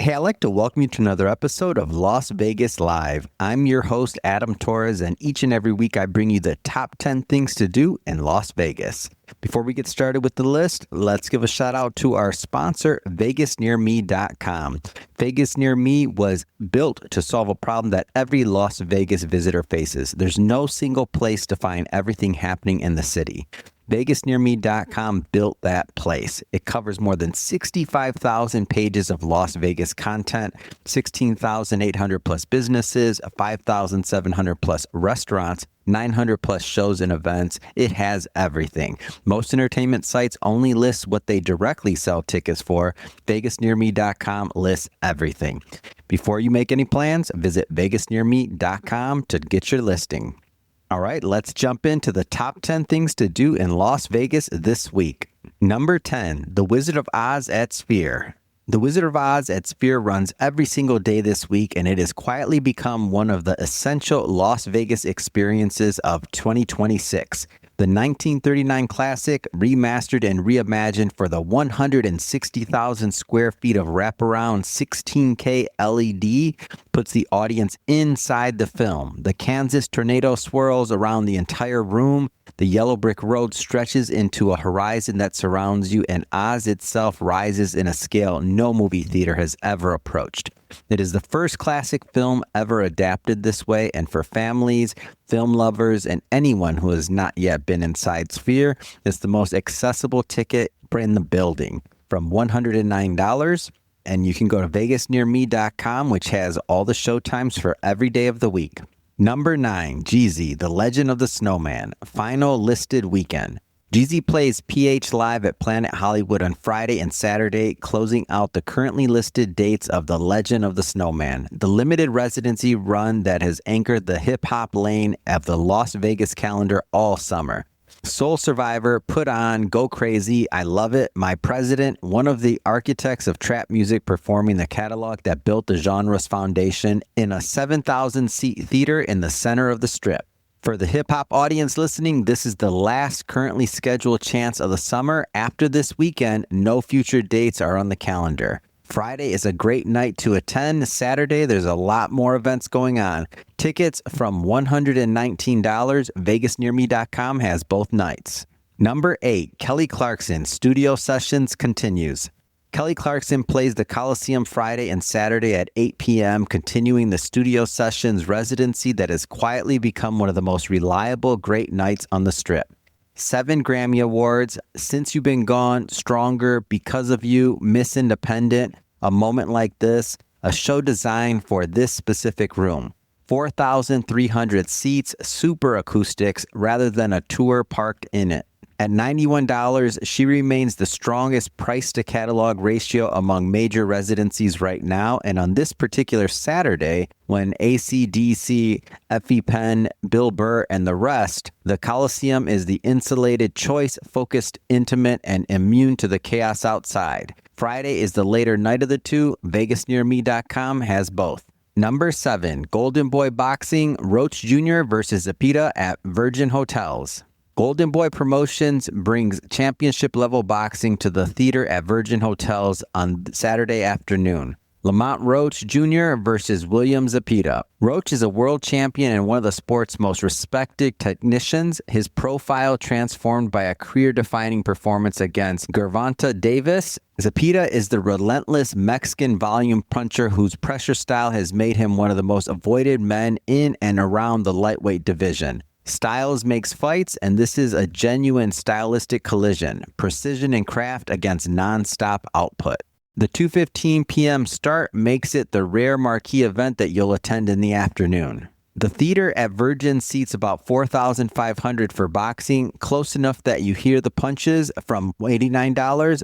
Hey, I'd like to welcome you to another episode of Las Vegas Live. I'm your host, Adam Torres, and each and every week I bring you the top 10 things to do in Las Vegas. Before we get started with the list, let's give a shout out to our sponsor, VegasNearMe.com. Vegas Near Me was built to solve a problem that every Las Vegas visitor faces. There's no single place to find everything happening in the city. VegasNearMe.com built that place. It covers more than 65,000 pages of Las Vegas content, 16,800 plus businesses, 5,700 plus restaurants, 900 plus shows and events. It has everything. Most entertainment sites only list what they directly sell tickets for. VegasNearMe.com lists everything. Before you make any plans, visit VegasNearMe.com to get your listing. All right, let's jump into the top 10 things to do in Las Vegas this week. Number 10, The Wizard of Oz at Sphere. The Wizard of Oz at Sphere runs every single day this week, and it has quietly become one of the essential Las Vegas experiences of 2026. The 1939 classic, remastered and reimagined for the 160,000 square feet of wraparound 16K LED, puts the audience inside the film. The Kansas tornado swirls around the entire room. The yellow brick road stretches into a horizon that surrounds you, and Oz itself rises in a scale no movie theater has ever approached. It is the first classic film ever adapted this way, and for families, film lovers, and anyone who has not yet been inside Sphere, it's the most accessible ticket in the building, from $109, and you can go to VegasNearMe.com, which has all the show times for every day of the week. Number 9, Jeezy, The Legend of the Snowman, final listed weekend. Jeezy plays PH Live at Planet Hollywood on Friday and Saturday, closing out the currently listed dates of The Legend of the Snowman, the limited residency run that has anchored the hip-hop lane of the Las Vegas calendar all summer. Soul Survivor, Put On, Go Crazy, I Love It, My President, one of the architects of trap music performing the catalog that built the genre's foundation in a 7,000-seat theater in the center of the Strip. For the hip-hop audience listening, this is the last currently scheduled chance of the summer. After this weekend, no future dates are on the calendar. Friday is a great night to attend. Saturday, there's a lot more events going on. Tickets from $119. VegasNearMe.com has both nights. Number 8, Kelly Clarkson, Studio Sessions continues. Kelly Clarkson plays the Coliseum Friday and Saturday at 8 p.m., continuing the Studio Sessions residency that has quietly become one of the most reliable great nights on the Strip. 7 Grammy Awards, Since You've Been Gone, Stronger, Because of You, Miss Independent, A Moment Like This, a show designed for this specific room. 4,300 seats, super acoustics, rather than a tour parked in it. At $91, she remains the strongest price-to-catalog ratio among major residencies right now, and on this particular Saturday, when AC/DC, ENHYPEN, Bill Burr, and the rest, the Coliseum is the insulated choice, focused, intimate, and immune to the chaos outside. Friday is the later night of the two. VegasNearMe.com has both. Number 7, Golden Boy Boxing, Roach Jr. versus Zepeda at Virgin Hotels. Golden Boy Promotions brings championship-level boxing to the theater at Virgin Hotels on Saturday afternoon. Lamont Roach Jr. versus William Zepeda. Roach is a world champion and one of the sport's most respected technicians. His profile transformed by a career-defining performance against Gervonta Davis. Zepeda is the relentless Mexican volume puncher whose pressure style has made him one of the most avoided men in and around the lightweight division. Styles makes fights, and this is a genuine stylistic collision. Precision and craft against non-stop output. The 2:15 p.m. start makes it the rare marquee event that you'll attend in the afternoon. The theater at Virgin seats about 4,500 for boxing, close enough that you hear the punches from $89.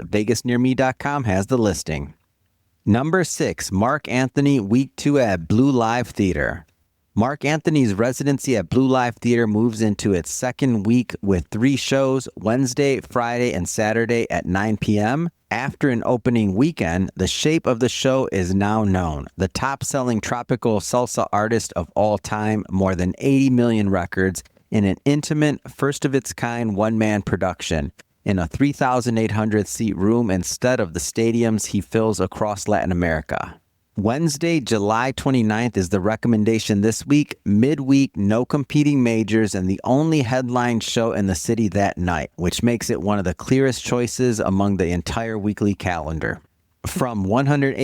VegasNearMe.com has the listing. Number 6, Marc Anthony, Week 2 at BleauLive Theater. Marc Anthony's residency at BleauLive Theater moves into its second week with 3 shows, Wednesday, Friday, and Saturday at 9 p.m. After an opening weekend, the shape of the show is now known. The top-selling tropical salsa artist of all time, more than 80 million records, in an intimate, first-of-its-kind one-man production, in a 3,800-seat room instead of the stadiums he fills across Latin America. Wednesday, July 29th is the recommendation this week. Midweek, no competing majors, and the only headline show in the city that night, which makes it one of the clearest choices among the entire weekly calendar. From $186,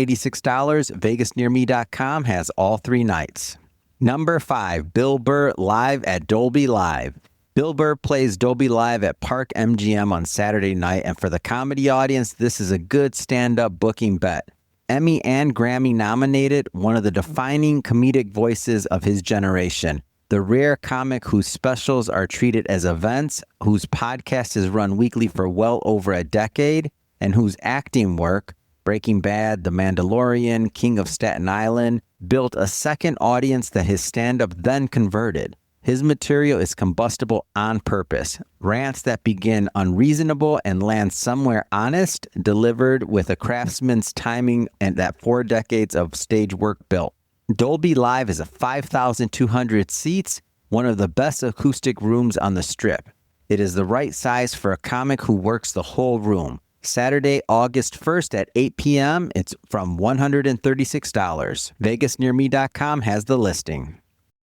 VegasNearMe.com has all 3 nights. Number 5, Bill Burr live at Dolby Live. Bill Burr plays Dolby Live at Park MGM on Saturday night, and for the comedy audience, this is a good stand-up booking bet. Emmy and Grammy nominated, one of the defining comedic voices of his generation. The rare comic whose specials are treated as events, whose podcast is run weekly for well over a decade, and whose acting work, Breaking Bad, The Mandalorian, King of Staten Island, built a second audience that his stand-up then converted. His material is combustible on purpose. Rants that begin unreasonable and land somewhere honest, delivered with a craftsman's timing and that 4 decades of stage work built. Dolby Live is a 5,200 seats, one of the best acoustic rooms on the Strip. It is the right size for a comic who works the whole room. Saturday, August 1st at 8 p.m. It's from $136. VegasNearMe.com has the listing.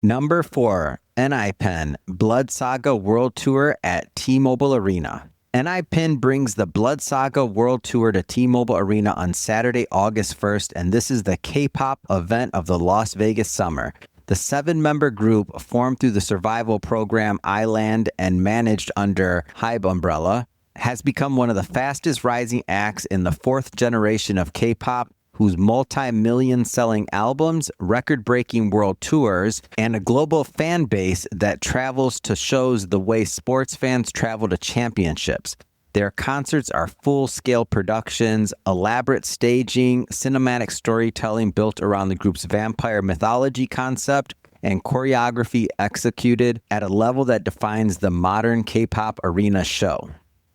Number 4, ENHYPEN Blood Saga World Tour at T-Mobile Arena. ENHYPEN brings the Blood Saga World Tour to T-Mobile Arena on Saturday, August 1st, and this is the K-pop event of the Las Vegas summer. The 7-member group, formed through the survival program Island and managed under HYBE umbrella, has become one of the fastest rising acts in the 4th generation of K-pop, whose multi-million selling albums, record-breaking world tours, and a global fan base that travels to shows the way sports fans travel to championships. Their concerts are full-scale productions, elaborate staging, cinematic storytelling built around the group's vampire mythology concept, and choreography executed at a level that defines the modern K-pop arena show.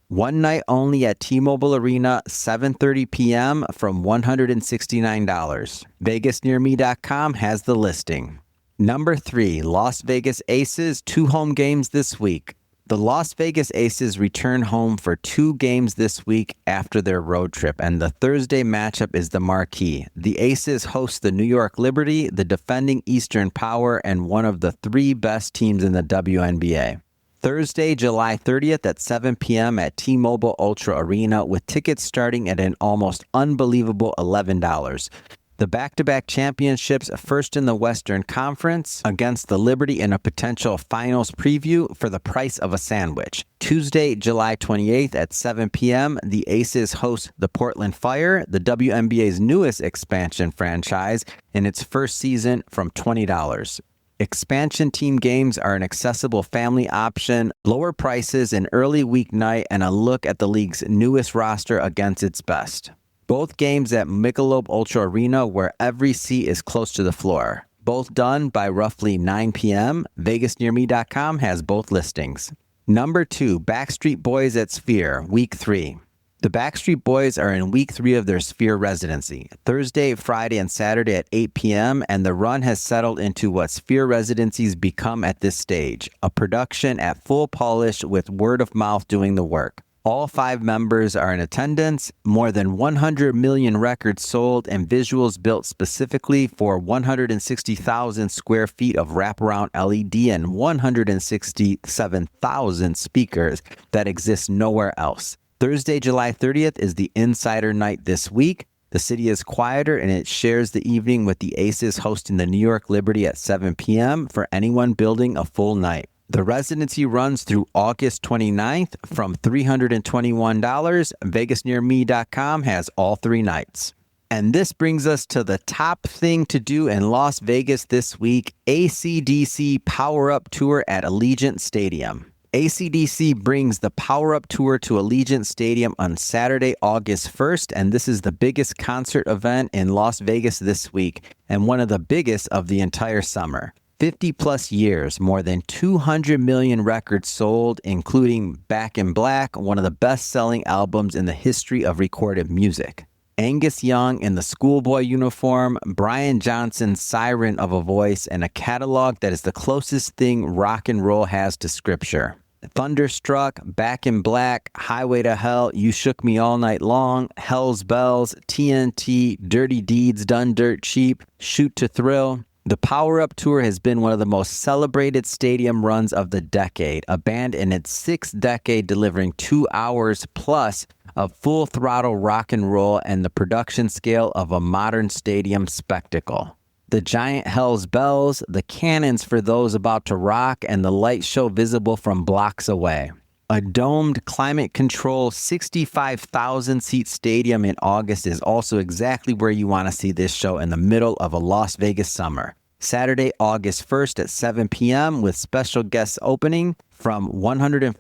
One night only at T-Mobile Arena, 7:30 p.m. from $169. VegasNearMe.com has the listing. Number 3, Las Vegas Aces, 2 home games this week. The Las Vegas Aces return home for 2 games this week after their road trip, and the Thursday matchup is the marquee. The Aces host the New York Liberty, the defending Eastern Power, and one of the 3 best teams in the WNBA. Thursday, July 30th at 7 p.m. at T-Mobile Ultra Arena, with tickets starting at an almost unbelievable $11. The back-to-back championships, first in the Western Conference against the Liberty in a potential finals preview for the price of a sandwich. Tuesday, July 28th at 7 p.m., the Aces host the Portland Fire, the WNBA's newest expansion franchise, in its first season from $20. Expansion team games are an accessible family option, lower prices, an early weeknight, and a look at the league's newest roster against its best. Both games at Michelob Ultra Arena, where every seat is close to the floor. Both done by roughly 9 p.m. VegasNearMe.com has both listings. Number 2, Backstreet Boys at Sphere, Week 3. The Backstreet Boys are in Week 3 of their Sphere residency, Thursday, Friday, and Saturday at 8 p.m., and the run has settled into what Sphere residencies become at this stage, a production at full polish with word of mouth doing the work. All 5 members are in attendance, more than 100 million records sold, and visuals built specifically for 160,000 square feet of wraparound LED and 167,000 speakers that exist nowhere else. Thursday, July 30th is the Insider Night this week. The city is quieter and it shares the evening with the Aces hosting the New York Liberty at 7 p.m. for anyone building a full night. The residency runs through August 29th from $321. VegasNearMe.com has all 3 nights. And this brings us to the top thing to do in Las Vegas this week, AC/DC Power Up Tour at Allegiant Stadium. AC/DC brings the Power Up Tour to Allegiant Stadium on Saturday, August 1st, and this is the biggest concert event in Las Vegas this week, and one of the biggest of the entire summer. 50 plus years, more than 200 million records sold, including Back in Black, one of the best-selling albums in the history of recorded music. Angus Young in the schoolboy uniform, Brian Johnson's siren of a voice, and a catalog that is the closest thing rock and roll has to scripture. Thunderstruck, Back in Black, Highway to Hell, You Shook Me All Night Long, Hell's Bells, TNT, Dirty Deeds Done Dirt Cheap, Shoot to Thrill. The Power Up Tour has been one of the most celebrated stadium runs of the decade, a band in its sixth decade delivering 2 hours plus of full-throttle rock and roll and the production scale of a modern stadium spectacle. The giant Hell's Bells, the cannons for those about to rock, and the light show visible from blocks away. A domed, climate-controlled 65,000-seat stadium in August is also exactly where you want to see this show in the middle of a Las Vegas summer. Saturday, August 1st at 7 p.m. with special guests opening. From $142,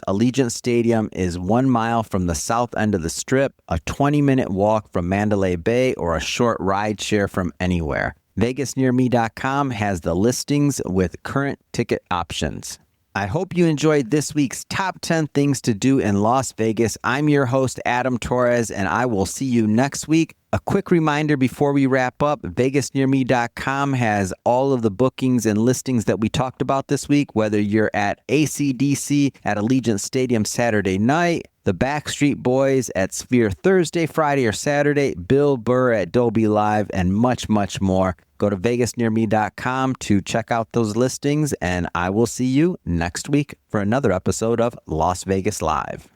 Allegiant Stadium is 1 mile from the south end of the Strip, a 20-minute walk from Mandalay Bay, or a short ride share from anywhere. VegasNearMe.com has the listings with current ticket options. I hope you enjoyed this week's Top 10 Things to Do in Las Vegas. I'm your host, Adam Torres, and I will see you next week. A quick reminder before we wrap up, VegasNearMe.com has all of the bookings and listings that we talked about this week, whether you're at AC/DC at Allegiant Stadium Saturday night, the Backstreet Boys at Sphere Thursday, Friday, or Saturday, Bill Burr at Dolby Live, and much, much more. Go to VegasNearMe.com to check out those listings, and I will see you next week for another episode of Las Vegas Live.